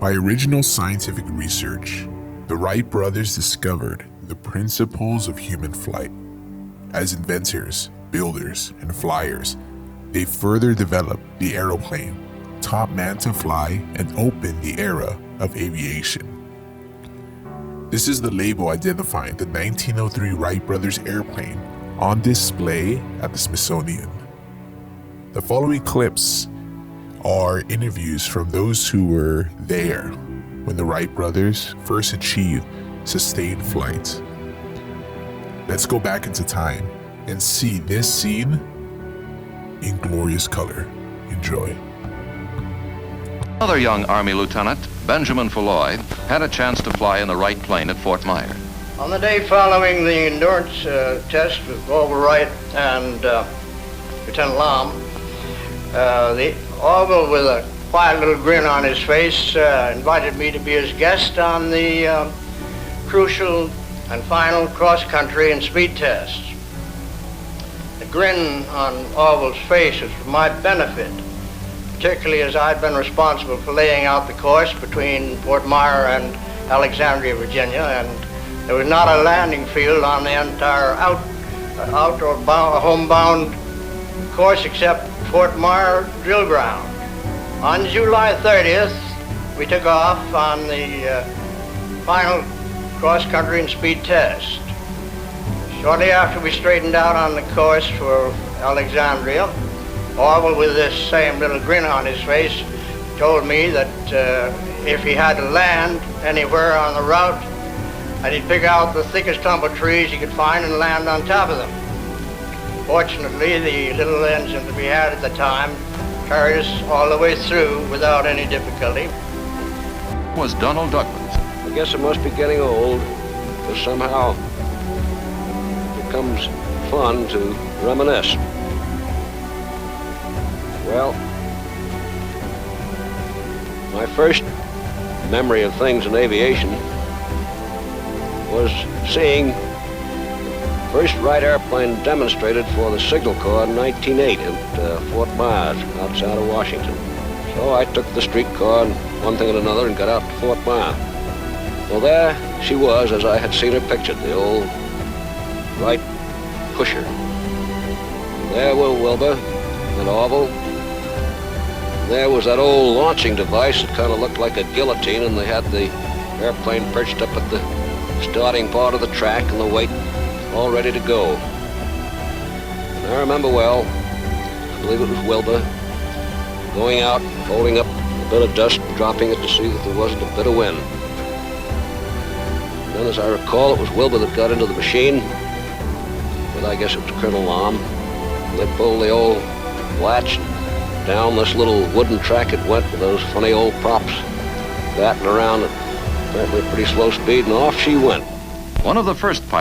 By original scientific research, the Wright brothers discovered the principles of human flight. As inventors, builders, and flyers, they further developed the aeroplane, taught man to fly, and opened the era of aviation. This is the label identifying the 1903 Wright brothers airplane on display at the Smithsonian. The following clips are interviews from those who were there when the Wright brothers first achieved sustained flight. Let's go back into time and see this scene in glorious color. Enjoy. Another young Army lieutenant, Benjamin Falloy, had a chance to fly in the Wright plane at Fort Myer. On the day following the endurance test with Orville Wright and Lieutenant Lom, the Orville, with a quiet little grin on his face, invited me to be his guest on the crucial and final cross-country and speed test. The grin on Orville's face was for my benefit, particularly as I'd been responsible for laying out the course between Fort Myer and Alexandria, Virginia, and there was not a landing field on the entire homebound course except Fort Myer drill ground. On July 30th, we took off on the final cross-country and speed test. Shortly after we straightened out on the course for Alexandria, Orville, with this same little grin on his face, told me that if he had to land anywhere on the route, that he'd pick out the thickest clump of trees he could find and land on top of them. Fortunately, the little engine that we had at the time carried us all the way through without any difficulty. Was Donald Douglas. I guess it must be getting old, because somehow it becomes fun to reminisce. Well, my first memory of things in aviation was seeing the first Wright airplane demonstrated for the Signal Corps in 1908 at Fort Myers, outside of Washington. So I took the streetcar and one thing and another and got out to Fort Myers. Well, there she was, as I had seen her pictured, the old Wright pusher. There were Wilbur and Orville. There was that old launching device that kind of looked like a guillotine, and they had the airplane perched up at the starting part of the track and the weight all ready to go. And I remember well, I believe it was Wilbur, going out, holding up a bit of dust, dropping it to see that there wasn't a bit of wind. And then, as I recall, it was Wilbur that got into the machine, but I guess it was Colonel Lom. And they pulled the old latch. Down this little wooden track it went with those funny old props batting around at apparently a pretty slow speed, and off she went. One of the first pilots